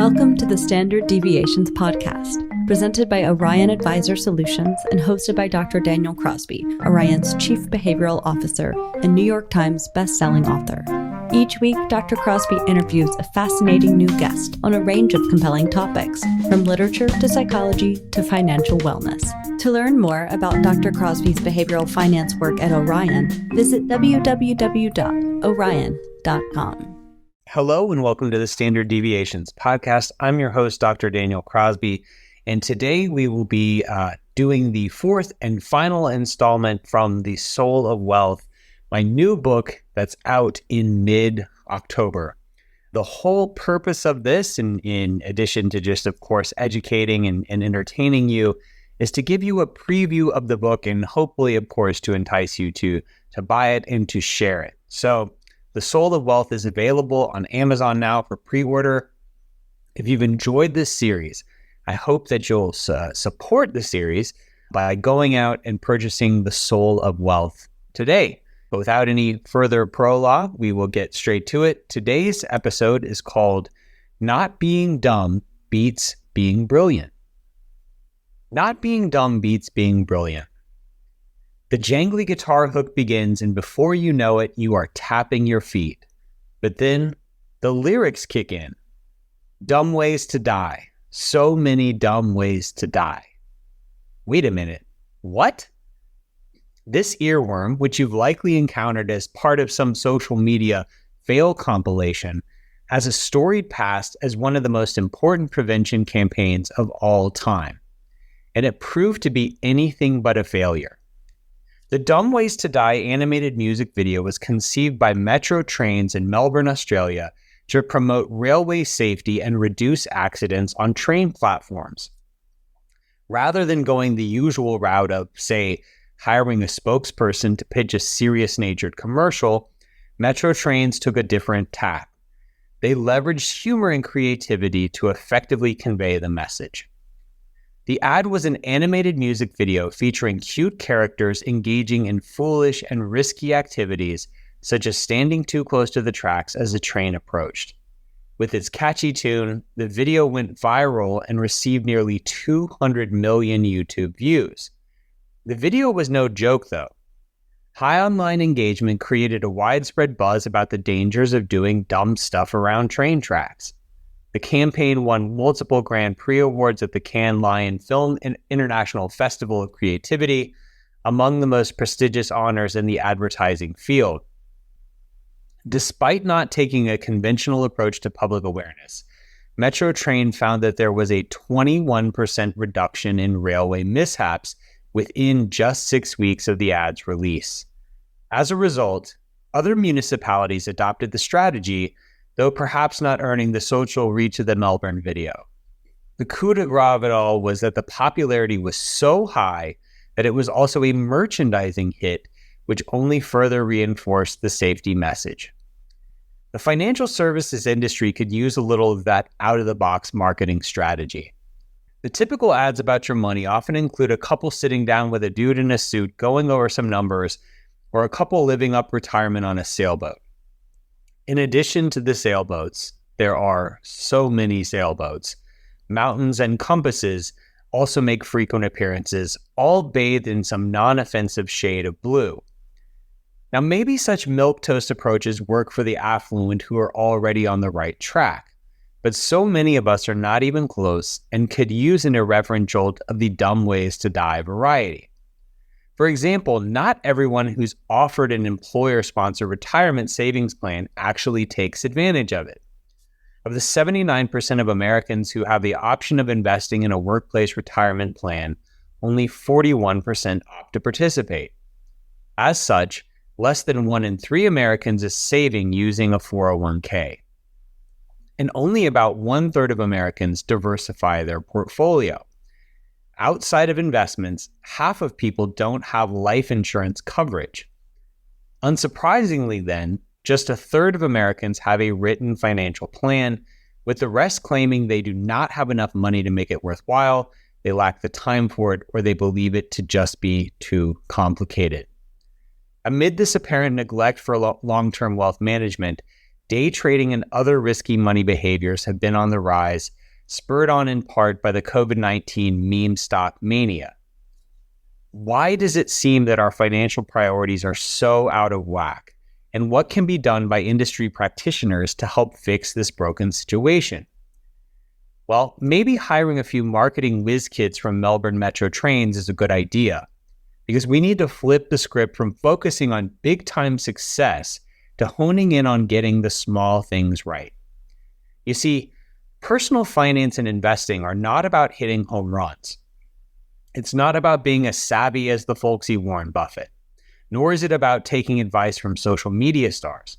Welcome to the Standard Deviations podcast, presented by Orion Advisor Solutions and hosted by Dr. Daniel Crosby, Orion's Chief Behavioral Officer and New York Times best-selling author. Each week, Dr. Crosby interviews a fascinating new guest on a range of compelling topics, from literature to psychology to financial wellness. To learn more about Dr. Crosby's behavioral finance work at Orion, visit www.orion.com. Hello and welcome to the Standard Deviations podcast. I'm your host, Dr. Daniel Crosby, and today we will be doing the fourth and final installment from The Soul of Wealth, my new book that's out in mid-October. The whole purpose of this, in addition to just, of course, educating and entertaining you, is to give you a preview of the book and hopefully, of course, to entice you to buy it and to share it. So, The Soul of Wealth is available on Amazon now for pre-order. If you've enjoyed this series, I hope that you'll support the series by going out and purchasing The Soul of Wealth today. But without any further prologue, we will get straight to it. Today's episode is called Not Being Dumb Beats Being Brilliant. Not being dumb beats being brilliant. The jangly guitar hook begins, and before you know it, you are tapping your feet. But then the lyrics kick in. Dumb ways to die. So many dumb ways to die. Wait a minute. What? This earworm, which you've likely encountered as part of some social media fail compilation, has a storied past as one of the most important prevention campaigns of all time. And it proved to be anything but a failure. The Dumb Ways to Die animated music video was conceived by Metro Trains in Melbourne, Australia, to promote railway safety and reduce accidents on train platforms. Rather than going the usual route of, say, hiring a spokesperson to pitch a serious-natured commercial, Metro Trains took a different tack. They leveraged humor and creativity to effectively convey the message. The ad was an animated music video featuring cute characters engaging in foolish and risky activities, such as standing too close to the tracks as the train approached. With its catchy tune, the video went viral and received nearly 200 million YouTube views. The video was no joke, though. High online engagement created a widespread buzz about the dangers of doing dumb stuff around train tracks. The campaign won multiple Grand Prix awards at the Cannes Lion Film and International Festival of Creativity, among the most prestigious honors in the advertising field. Despite not taking a conventional approach to public awareness, Metro Train found that there was a 21% reduction in railway mishaps within just 6 weeks of the ad's release. As a result, other municipalities adopted the strategy, though perhaps not earning the social reach of the Melbourne video. The coup de grace of it all was that the popularity was so high that it was also a merchandising hit, which only further reinforced the safety message. The financial services industry could use a little of that out-of-the-box marketing strategy. The typical ads about your money often include a couple sitting down with a dude in a suit going over some numbers, or a couple living up retirement on a sailboat. In addition to the sailboats, there are so many sailboats. Mountains and compasses also make frequent appearances, all bathed in some non-offensive shade of blue. Now, maybe such milquetoast approaches work for the affluent who are already on the right track, but so many of us are not even close and could use an irreverent jolt of the dumb ways to die variety. For example, not everyone who's offered an employer-sponsored retirement savings plan actually takes advantage of it. Of the 79% of Americans who have the option of investing in a workplace retirement plan, only 41% opt to participate. As such, less than 1 in 3 Americans is saving using a 401k. And only about 1/3 of Americans diversify their portfolio. Outside of investments, half of people don't have life insurance coverage. Unsurprisingly then, just 1/3 of Americans have a written financial plan, with the rest claiming they do not have enough money to make it worthwhile, they lack the time for it, or they believe it to just be too complicated. Amid this apparent neglect for long-term wealth management, day trading and other risky money behaviors have been on the rise, spurred on in part by the COVID-19 meme stock mania. Why does it seem that our financial priorities are so out of whack? And what can be done by industry practitioners to help fix this broken situation? Well, maybe hiring a few marketing whiz kids from Melbourne Metro trains is a good idea, because we need to flip the script from focusing on big-time success to honing in on getting the small things right. You see, personal finance and investing are not about hitting home runs. It's not about being as savvy as the folksy Warren Buffett, nor is it about taking advice from social media stars.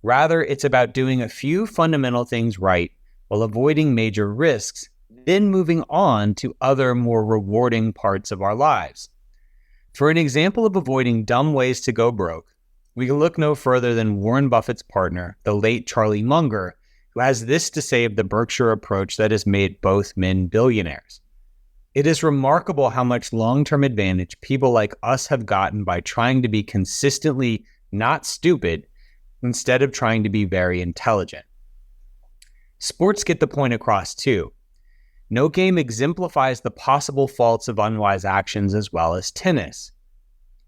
Rather, it's about doing a few fundamental things right while avoiding major risks, then moving on to other more rewarding parts of our lives. For an example of avoiding dumb ways to go broke, we can look no further than Warren Buffett's partner, the late Charlie Munger, who has this to say of the Berkshire approach that has made both men billionaires. It is remarkable how much long-term advantage people like us have gotten by trying to be consistently not stupid instead of trying to be very intelligent. Sports get the point across too. No game exemplifies the possible faults of unwise actions as well as tennis.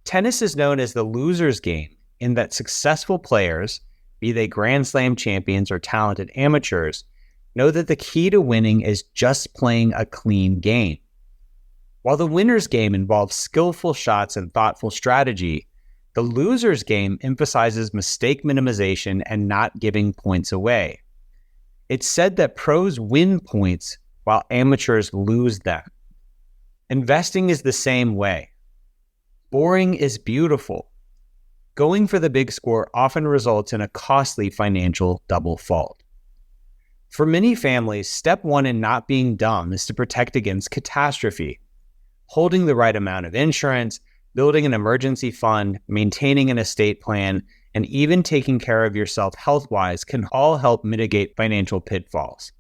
Tennis is known as the loser's game in that successful players, be they Grand Slam champions or talented amateurs, know that the key to winning is just playing a clean game. While the winner's game involves skillful shots and thoughtful strategy, the loser's game emphasizes mistake minimization and not giving points away. It's said that pros win points while amateurs lose them. Investing is the same way. Boring is beautiful. Going for the big score often results in a costly financial double fault. For many families, step one in not being dumb is to protect against catastrophe. Holding the right amount of insurance, building an emergency fund, maintaining an estate plan, and even taking care of yourself health-wise can all help mitigate financial pitfalls.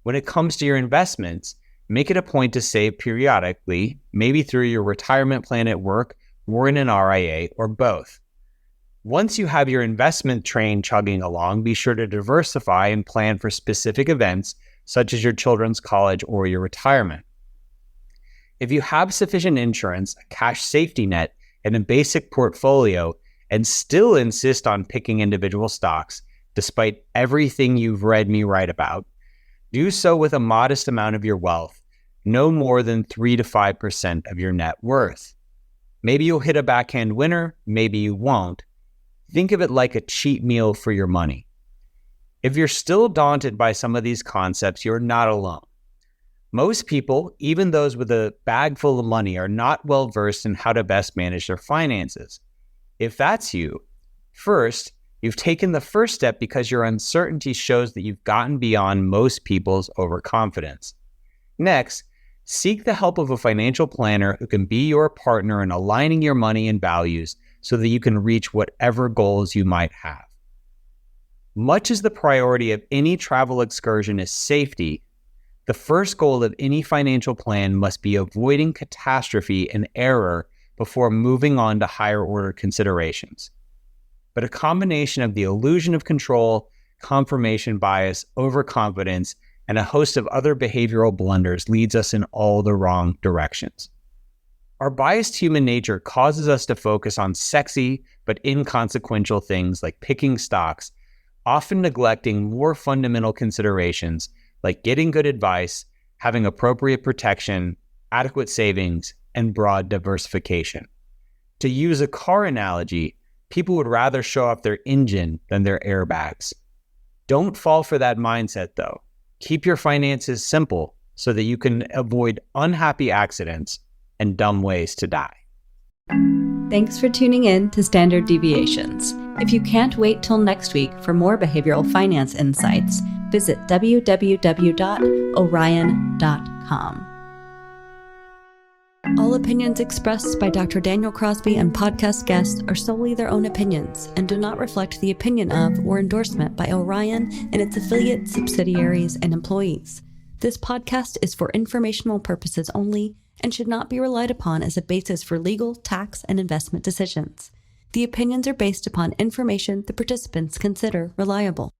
When it comes to your investments, make it a point to save periodically, maybe through your retirement plan at work or in an RIA or both. Once you have your investment train chugging along, be sure to diversify and plan for specific events such as your children's college or your retirement. If you have sufficient insurance, a cash safety net, and a basic portfolio, and still insist on picking individual stocks, despite everything you've read me write about, do so with a modest amount of your wealth, no more than 3 to 5% of your net worth. Maybe you'll hit a backhand winner, maybe you won't. Think of it like a cheap meal for your money. If you're still daunted by some of these concepts, you're not alone. Most people, even those with a bag full of money, are not well versed in how to best manage their finances. If that's you, first, you've taken the first step because your uncertainty shows that you've gotten beyond most people's overconfidence. Next, seek the help of a financial planner who can be your partner in aligning your money and values so that you can reach whatever goals you might have. Much as the priority of any travel excursion is safety, the first goal of any financial plan must be avoiding catastrophe and error before moving on to higher order considerations. But a combination of the illusion of control, confirmation bias, overconfidence, and a host of other behavioral blunders leads us in all the wrong directions. Our biased human nature causes us to focus on sexy but inconsequential things like picking stocks, often neglecting more fundamental considerations like getting good advice, having appropriate protection, adequate savings, and broad diversification. To use a car analogy, people would rather show off their engine than their airbags. Don't fall for that mindset though. Keep your finances simple so that you can avoid unhappy accidents and dumb ways to die. Thanks for tuning in to Standard Deviations. If you can't wait till next week for more behavioral finance insights, visit www.orion.com. All opinions expressed by Dr. Daniel Crosby and podcast guests are solely their own opinions and do not reflect the opinion of or endorsement by Orion and its affiliates, subsidiaries, and employees. This podcast is for informational purposes only and should not be relied upon as a basis for legal, tax, and investment decisions. The opinions are based upon information the participants consider reliable.